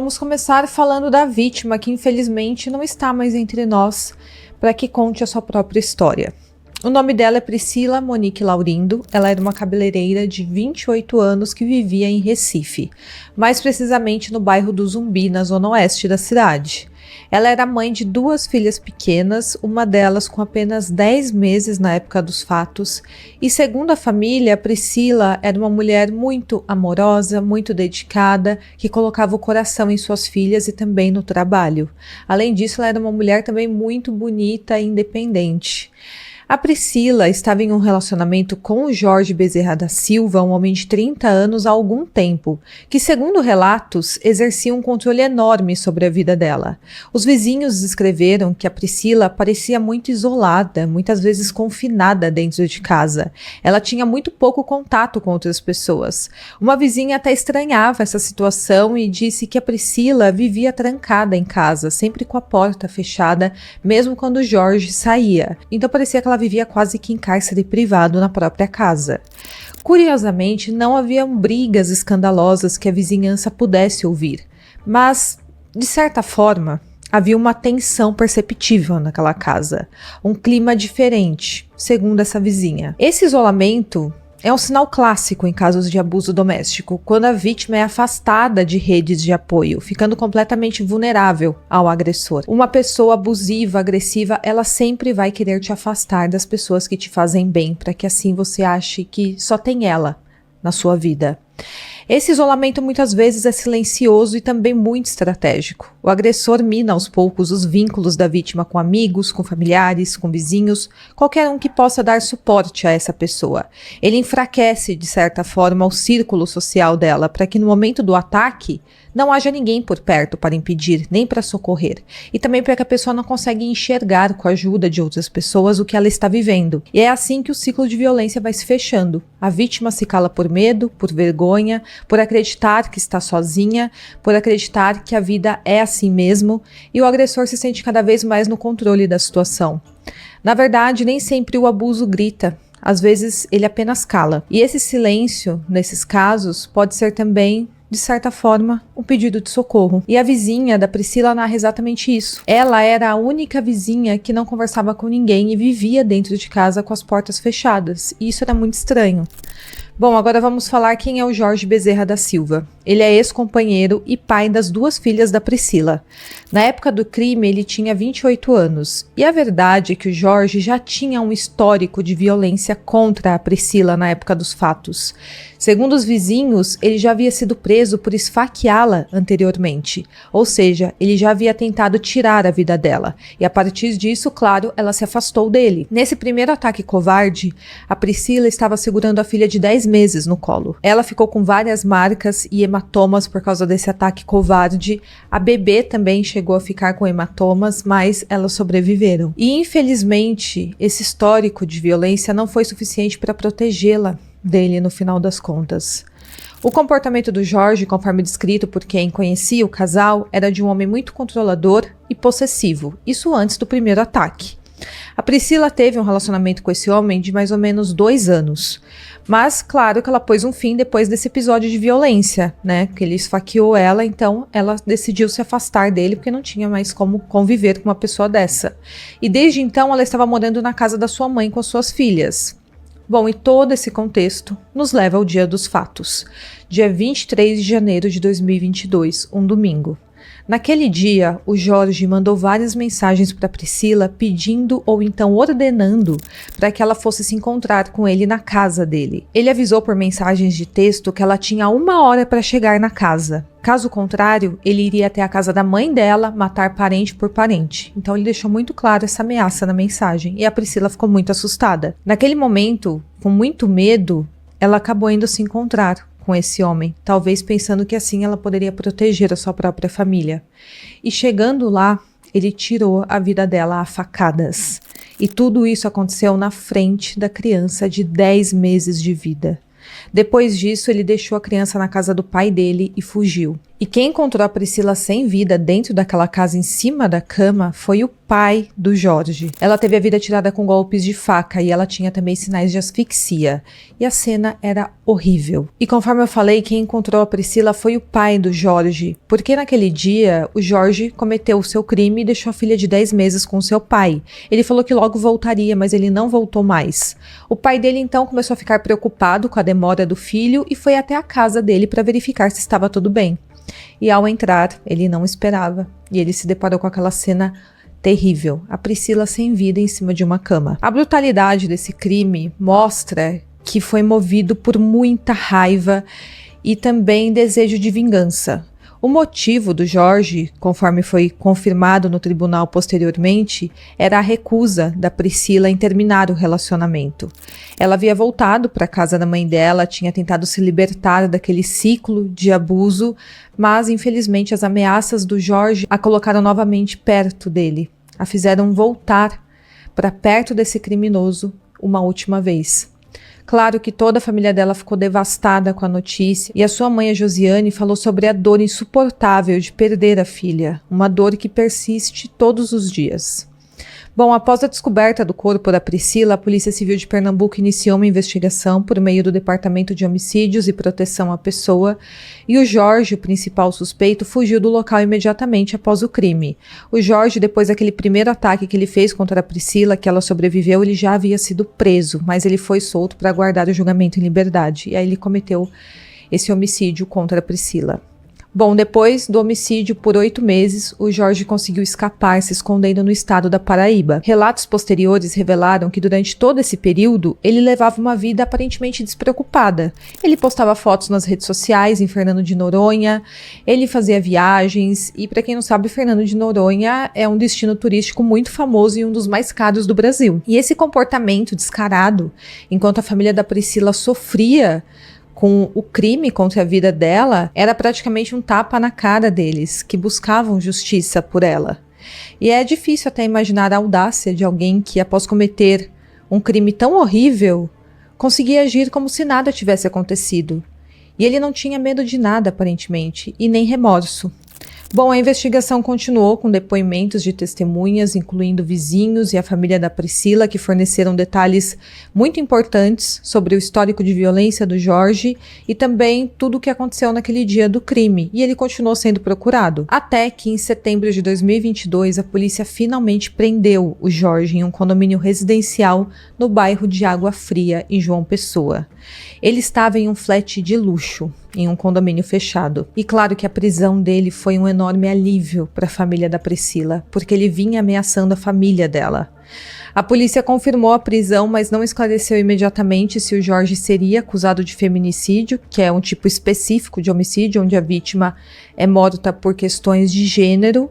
Vamos começar falando da vítima, que infelizmente não está mais entre nós, para que conte a sua própria história. O nome dela é Priscila Monique Laurindo. Ela era uma cabeleireira de 28 anos que vivia em Recife, mais precisamente no bairro do Zumbi, na zona oeste da cidade. Ela era mãe de 2 filhas pequenas, uma delas com apenas 10 meses na época dos fatos, e segundo a família, Priscila era uma mulher muito amorosa, muito dedicada, que colocava o coração em suas filhas e também no trabalho. Além disso, ela era uma mulher também muito bonita e independente. A Priscila estava em um relacionamento com o Jorge Bezerra da Silva, um homem de 30 anos, há algum tempo, que, segundo relatos, exercia um controle enorme sobre a vida dela. Os vizinhos descreveram que a Priscila parecia muito isolada, muitas vezes confinada dentro de casa. Ela tinha muito pouco contato com outras pessoas. Uma vizinha até estranhava essa situação e disse que a Priscila vivia trancada em casa, sempre com a porta fechada, mesmo quando o Jorge saía. Então parecia que ela vivia quase que em cárcere privado na própria casa. Curiosamente, não haviam brigas escandalosas que a vizinhança pudesse ouvir, mas, de certa forma, havia uma tensão perceptível naquela casa, um clima diferente, segundo essa vizinha. Esse isolamento é um sinal clássico em casos de abuso doméstico, quando a vítima é afastada de redes de apoio, ficando completamente vulnerável ao agressor. Uma pessoa abusiva, agressiva, ela sempre vai querer te afastar das pessoas que te fazem bem, para que assim você ache que só tem ela na sua vida. Esse isolamento muitas vezes é silencioso e também muito estratégico. O agressor mina aos poucos os vínculos da vítima com amigos, com familiares, com vizinhos, qualquer um que possa dar suporte a essa pessoa. Ele enfraquece, de certa forma, o círculo social dela, para que no momento do ataque não haja ninguém por perto para impedir, nem para socorrer. E também para que a pessoa não consiga enxergar com a ajuda de outras pessoas o que ela está vivendo. E é assim que o ciclo de violência vai se fechando. A vítima se cala por medo, por vergonha, por acreditar que está sozinha, por acreditar que a vida é assim mesmo, e o agressor se sente cada vez mais no controle da situação. Na verdade, nem sempre o abuso grita. Às vezes, ele apenas cala. E esse silêncio, nesses casos, pode ser também, de certa forma, um pedido de socorro. E a vizinha da Priscila narra exatamente isso. Ela era a única vizinha que não conversava com ninguém e vivia dentro de casa com as portas fechadas. E isso era muito estranho. Bom, agora vamos falar quem é o Jorge Bezerra da Silva. Ele é ex-companheiro e pai das 2 filhas da Priscila. Na época do crime, ele tinha 28 anos. E a verdade é que o Jorge já tinha um histórico de violência contra a Priscila na época dos fatos. Segundo os vizinhos, ele já havia sido preso por esfaqueá-la anteriormente. Ou seja, ele já havia tentado tirar a vida dela. E a partir disso, claro, ela se afastou dele. Nesse primeiro ataque covarde, a Priscila estava segurando a filha de 10 meses no colo. Ela ficou com várias marcas e hematomas por causa desse ataque covarde. A bebê também chegou a ficar com hematomas, mas elas sobreviveram. E infelizmente, esse histórico de violência não foi suficiente para protegê-la dele no final das contas. O comportamento do Jorge, conforme descrito por quem conhecia o casal, era de um homem muito controlador e possessivo, isso antes do primeiro ataque. A Priscila teve um relacionamento com esse homem de mais ou menos 2 anos, mas claro que ela pôs um fim depois desse episódio de violência, né, que ele esfaqueou ela, então ela decidiu se afastar dele porque não tinha mais como conviver com uma pessoa dessa. E desde então ela estava morando na casa da sua mãe com as suas filhas. Bom, e todo esse contexto nos leva ao dia dos fatos, dia 23 de janeiro de 2022, um domingo. Naquele dia, o Jorge mandou várias mensagens para Priscila pedindo ou então ordenando para que ela fosse se encontrar com ele na casa dele. Ele avisou por mensagens de texto que ela tinha 1 hora para chegar na casa. Caso contrário, ele iria até a casa da mãe dela matar parente por parente. Então ele deixou muito claro essa ameaça na mensagem e a Priscila ficou muito assustada. Naquele momento, com muito medo, ela acabou indo se encontrar com esse homem, talvez pensando que assim ela poderia proteger a sua própria família. E chegando lá, ele tirou a vida dela a facadas. E tudo isso aconteceu na frente da criança de 10 meses de vida. Depois disso, ele deixou a criança na casa do pai dele e fugiu. E quem encontrou a Priscila sem vida dentro daquela casa em cima da cama foi o pai do Jorge. Ela teve a vida tirada com golpes de faca e ela tinha também sinais de asfixia. E a cena era horrível. E conforme eu falei, quem encontrou a Priscila foi o pai do Jorge, porque naquele dia o Jorge cometeu o seu crime e deixou a filha de 10 meses com seu pai. Ele falou que logo voltaria, mas ele não voltou mais. O pai dele então começou a ficar preocupado com a demora do filho e foi até a casa dele para verificar se estava tudo bem. E ao entrar, ele não esperava, e ele se deparou com aquela cena terrível, a Priscila sem vida em cima de uma cama. A brutalidade desse crime mostra que foi movido por muita raiva e também desejo de vingança. O motivo do Jorge, conforme foi confirmado no tribunal posteriormente, era a recusa da Priscila em terminar o relacionamento. Ela havia voltado para a casa da mãe dela, tinha tentado se libertar daquele ciclo de abuso, mas infelizmente as ameaças do Jorge a colocaram novamente perto dele, a fizeram voltar para perto desse criminoso uma última vez. Claro que toda a família dela ficou devastada com a notícia e a sua mãe, a Josiane, falou sobre a dor insuportável de perder a filha, uma dor que persiste todos os dias. Bom, após a descoberta do corpo da Priscila, a Polícia Civil de Pernambuco iniciou uma investigação por meio do Departamento de Homicídios e Proteção à Pessoa e o Jorge, o principal suspeito, fugiu do local imediatamente após o crime. O Jorge, depois daquele primeiro ataque que ele fez contra a Priscila, que ela sobreviveu, ele já havia sido preso, mas ele foi solto para aguardar o julgamento em liberdade. E aí ele cometeu esse homicídio contra a Priscila. Bom, depois do homicídio por 8 meses, o Jorge conseguiu escapar, se escondendo no estado da Paraíba. Relatos posteriores revelaram que durante todo esse período, ele levava uma vida aparentemente despreocupada. Ele postava fotos nas redes sociais em Fernando de Noronha, ele fazia viagens, e para quem não sabe, Fernando de Noronha é um destino turístico muito famoso e um dos mais caros do Brasil. E esse comportamento descarado, enquanto a família da Priscila sofria com o crime contra a vida dela, era praticamente um tapa na cara deles, que buscavam justiça por ela. E é difícil até imaginar a audácia de alguém que, após cometer um crime tão horrível, conseguia agir como se nada tivesse acontecido. E ele não tinha medo de nada, aparentemente, e nem remorso. Bom, a investigação continuou com depoimentos de testemunhas, incluindo vizinhos e a família da Priscila, que forneceram detalhes muito importantes sobre o histórico de violência do Jorge e também tudo o que aconteceu naquele dia do crime, e ele continuou sendo procurado. Até que, em setembro de 2022, a polícia finalmente prendeu o Jorge em um condomínio residencial no bairro de Água Fria, em João Pessoa. Ele estava em um flat de luxo, em um condomínio fechado. E claro que a prisão dele foi um enorme alívio para a família da Priscila, porque ele vinha ameaçando a família dela. A polícia confirmou a prisão, mas não esclareceu imediatamente se o Jorge seria acusado de feminicídio, que é um tipo específico de homicídio, onde a vítima é morta por questões de gênero,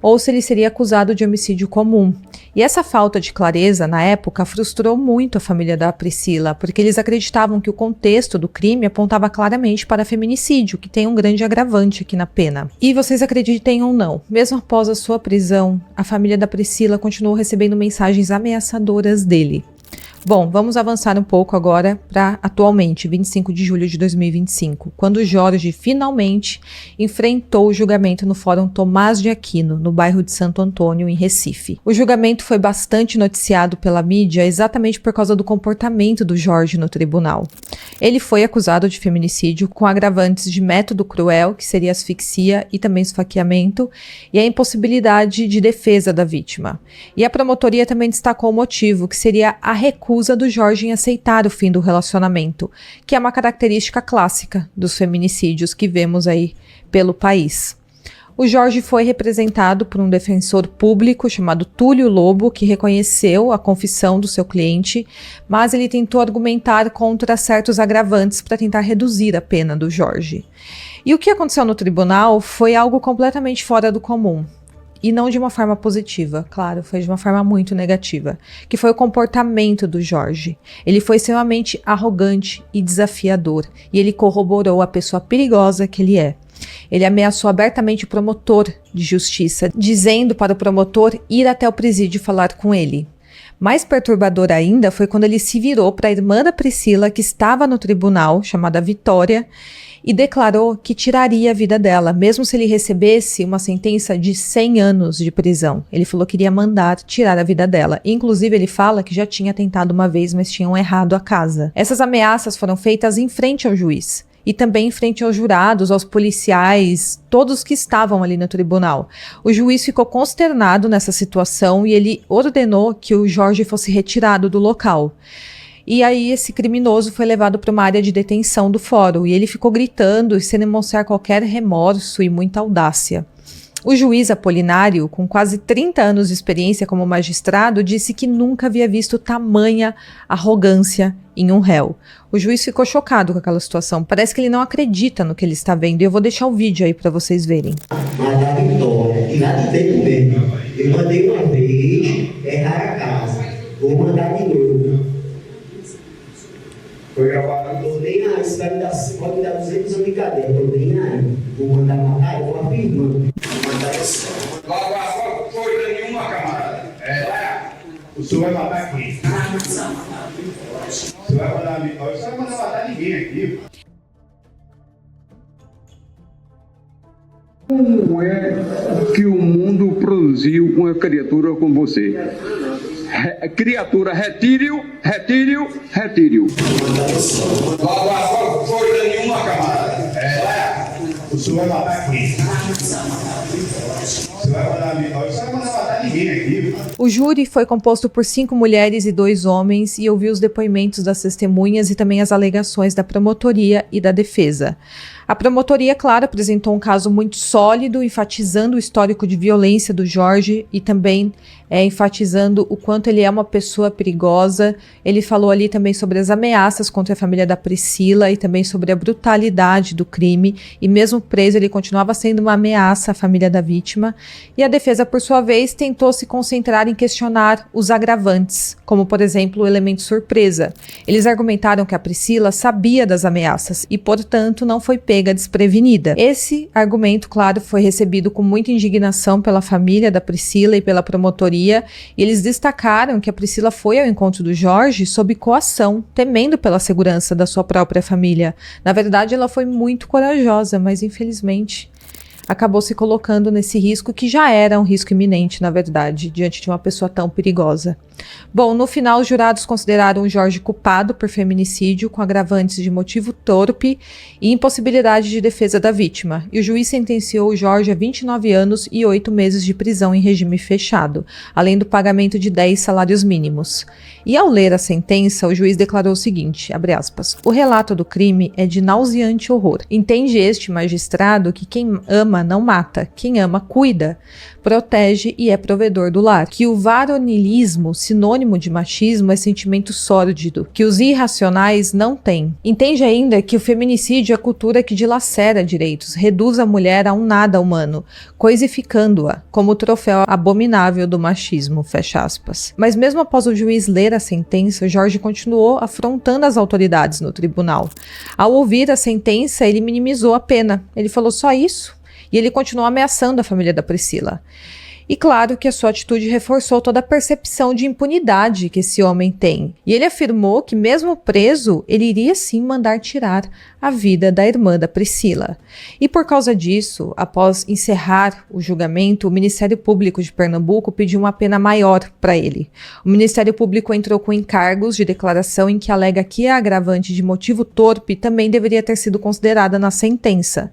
ou se ele seria acusado de homicídio comum. E essa falta de clareza, na época, frustrou muito a família da Priscila, porque eles acreditavam que o contexto do crime apontava claramente para feminicídio, que tem um grande agravante aqui na pena. E vocês acreditem ou não, mesmo após a sua prisão, a família da Priscila continuou recebendo mensagens ameaçadoras dele. Bom, vamos avançar um pouco agora para atualmente, 25 de julho de 2025, quando Jorge finalmente enfrentou o julgamento no Fórum Tomás de Aquino, no bairro de Santo Antônio, em Recife. O julgamento foi bastante noticiado pela mídia exatamente por causa do comportamento do Jorge no tribunal. Ele foi acusado de feminicídio com agravantes de método cruel, que seria asfixia e também esfaqueamento, e a impossibilidade de defesa da vítima. E a promotoria também destacou o motivo, que seria a recusa do Jorge em aceitar o fim do relacionamento, que é uma característica clássica dos feminicídios que vemos aí pelo país. O Jorge foi representado por um defensor público chamado Túlio Lobo, que reconheceu a confissão do seu cliente, mas ele tentou argumentar contra certos agravantes para tentar reduzir a pena do Jorge. E o que aconteceu no tribunal foi algo completamente fora do comum. E não de uma forma positiva, claro, foi de uma forma muito negativa, que foi o comportamento do Jorge. Ele foi extremamente arrogante e desafiador, e ele corroborou a pessoa perigosa que ele é. Ele ameaçou abertamente o promotor de justiça, dizendo para o promotor ir até o presídio falar com ele. Mais perturbador ainda foi quando ele se virou para a irmã da Priscila, que estava no tribunal, chamada Vitória, e declarou que tiraria a vida dela, mesmo se ele recebesse uma sentença de 100 anos de prisão. Ele falou que iria mandar tirar a vida dela. Inclusive, ele fala que já tinha tentado uma vez, mas tinham errado a casa. Essas ameaças foram feitas em frente ao juiz e também em frente aos jurados, aos policiais, todos que estavam ali no tribunal. O juiz ficou consternado nessa situação e ele ordenou que o Jorge fosse retirado do local. E aí esse criminoso foi levado para uma área de detenção do fórum e ele ficou gritando e sem demonstrar qualquer remorso e muita audácia. O juiz Apolinário, com quase 30 anos de experiência como magistrado, disse que nunca havia visto tamanha arrogância em um réu. O juiz ficou chocado com aquela situação. Parece que ele não acredita no que ele está vendo. E eu vou deixar o vídeo aí para vocês verem. Mas a vitória, e lá de dentro mesmo. Eu mandei uma vez, errar a casa. Vou mandar de novo. Foi gravado. Não tô nem aí. Isso vai me dar, pode me dar 200 anos de cadeia. Não tô nem aí. Vou mandar matar, eu vou afirmando. Lá coisa nenhuma, camarada. O senhor vai matar aqui. Você vai mandar a vitória, você vai mandar matar ninguém aqui. Como é que o mundo produziu uma criatura como você? Criatura retírio. Lá coisa nenhuma, camarada. O senhor vai matar aqui. Você vai mandar a vitória, você vai mandar matar ninguém aqui. O júri foi composto por 5 mulheres e 2 homens e ouviu os depoimentos das testemunhas e também as alegações da promotoria e da defesa. A promotoria, claro, apresentou um caso muito sólido, enfatizando o histórico de violência do Jorge e também enfatizando o quanto ele é uma pessoa perigosa. Ele falou ali também sobre as ameaças contra a família da Priscila e também sobre a brutalidade do crime. E mesmo preso, ele continuava sendo uma ameaça à família da vítima. E a defesa, por sua vez, tentou se concentrar em questionar os agravantes, como, por exemplo, o elemento surpresa. Eles argumentaram que a Priscila sabia das ameaças e, portanto, não foi pega desprevenida. Esse argumento, claro, foi recebido com muita indignação pela família da Priscila e pela promotoria, e eles destacaram que a Priscila foi ao encontro do Jorge sob coação, temendo pela segurança da sua própria família. Na verdade, ela foi muito corajosa, mas infelizmente acabou se colocando nesse risco que já era um risco iminente, na verdade, diante de uma pessoa tão perigosa. Bom, no final, os jurados consideraram o Jorge culpado por feminicídio com agravantes de motivo torpe e impossibilidade de defesa da vítima. E o juiz sentenciou o Jorge a 29 anos e 8 meses de prisão em regime fechado, além do pagamento de 10 salários mínimos. E ao ler a sentença, o juiz declarou o seguinte, abre aspas, o relato do crime é de nauseante horror. Entende este magistrado que quem ama não mata, quem ama cuida, protege e é provedor do lar. Que o varonilismo, sinônimo de machismo, é sentimento sórdido, que os irracionais não têm. Entende ainda que o feminicídio é cultura que dilacera direitos, reduz a mulher a um nada humano, coisificando-a como o troféu abominável do machismo, fecha aspas. Mas mesmo após o juiz ler a sentença, Jorge continuou afrontando as autoridades no tribunal. Ao ouvir a sentença, ele minimizou a pena. Ele falou só isso? E ele continuou ameaçando a família da Priscila. E claro que a sua atitude reforçou toda a percepção de impunidade que esse homem tem. E ele afirmou que mesmo preso, ele iria sim mandar tirar a vida da irmã da Priscila. E por causa disso, após encerrar o julgamento, o Ministério Público de Pernambuco pediu uma pena maior para ele. O Ministério Público entrou com encargos de declaração em que alega que a agravante de motivo torpe também deveria ter sido considerada na sentença.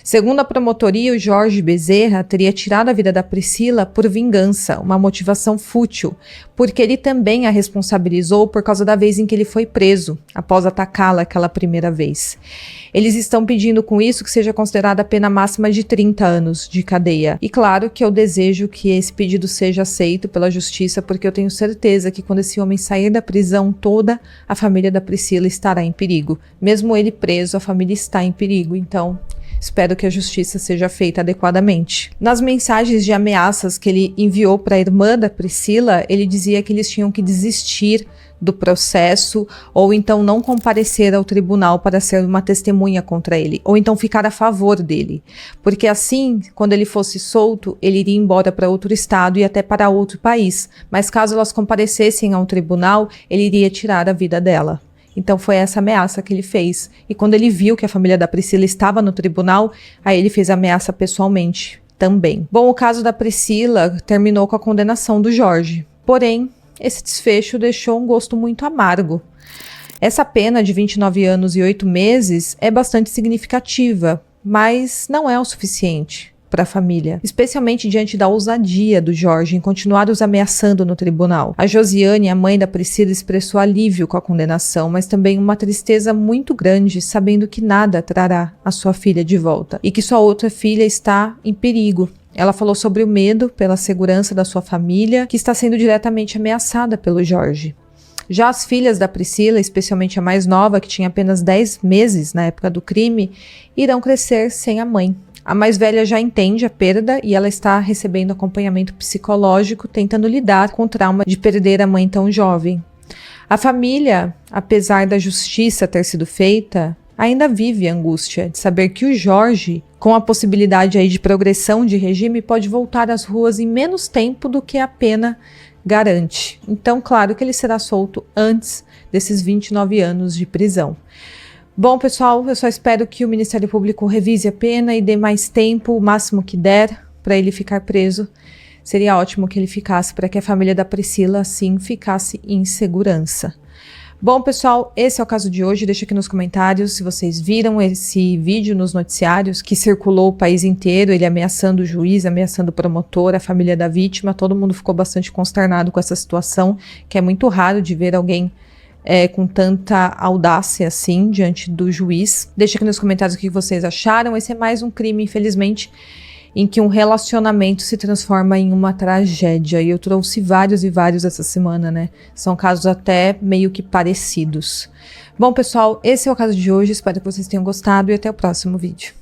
Segundo a promotoria, o Jorge Bezerra teria tirado a vida da Priscila por vingança, uma motivação fútil, porque ele também a responsabilizou por causa da vez em que ele foi preso, após atacá-la aquela primeira vez. Eles estão pedindo com isso que seja considerada a pena máxima de 30 anos de cadeia. E claro que eu desejo que esse pedido seja aceito pela justiça, porque eu tenho certeza que quando esse homem sair da prisão, toda a família da Priscila estará em perigo. Mesmo ele preso, a família está em perigo, então espero que a justiça seja feita adequadamente. Nas mensagens de ameaças que ele enviou para a irmã da Priscila, ele dizia que eles tinham que desistir do processo ou então não comparecer ao tribunal para ser uma testemunha contra ele, ou então ficar a favor dele, porque assim, quando ele fosse solto, ele iria embora para outro estado e até para outro país, mas caso elas comparecessem ao tribunal, ele iria tirar a vida dela. Então foi essa ameaça que ele fez. E quando ele viu que a família da Priscila estava no tribunal, aí ele fez a ameaça pessoalmente também. Bom, o caso da Priscila terminou com a condenação do Jorge. Porém, esse desfecho deixou um gosto muito amargo. Essa pena de 29 anos e 8 meses é bastante significativa, mas não é o suficiente para a família, especialmente diante da ousadia do Jorge em continuar os ameaçando no tribunal. A Josiane, a mãe da Priscila, expressou alívio com a condenação, mas também uma tristeza muito grande, sabendo que nada trará a sua filha de volta e que sua outra filha está em perigo. Ela falou sobre o medo pela segurança da sua família, que está sendo diretamente ameaçada pelo Jorge. Já as filhas da Priscila, especialmente a mais nova, que tinha apenas 10 meses na época do crime, irão crescer sem a mãe. A mais velha já entende a perda e ela está recebendo acompanhamento psicológico, tentando lidar com o trauma de perder a mãe tão jovem. A família, apesar da justiça ter sido feita, ainda vive a angústia de saber que o Jorge, com a possibilidade aí de progressão de regime, pode voltar às ruas em menos tempo do que a pena garante. Então, claro que ele será solto antes desses 29 anos de prisão. Bom, pessoal, eu só espero que o Ministério Público revise a pena e dê mais tempo, o máximo que der, para ele ficar preso. Seria ótimo que ele ficasse, para que a família da Priscila, assim, ficasse em segurança. Bom, pessoal, esse é o caso de hoje. Deixa aqui nos comentários se vocês viram esse vídeo nos noticiários que circulou o país inteiro, ele ameaçando o juiz, ameaçando o promotor, a família da vítima. Todo mundo ficou bastante consternado com essa situação, que é muito raro de ver alguém com tanta audácia assim diante do juiz. Deixa aqui nos comentários o que vocês acharam. Esse é mais um crime, infelizmente, em que um relacionamento se transforma em uma tragédia. E eu trouxe vários e vários essa semana, né? São casos até meio que parecidos. Bom, pessoal, esse é o caso de hoje. Espero que vocês tenham gostado e até o próximo vídeo.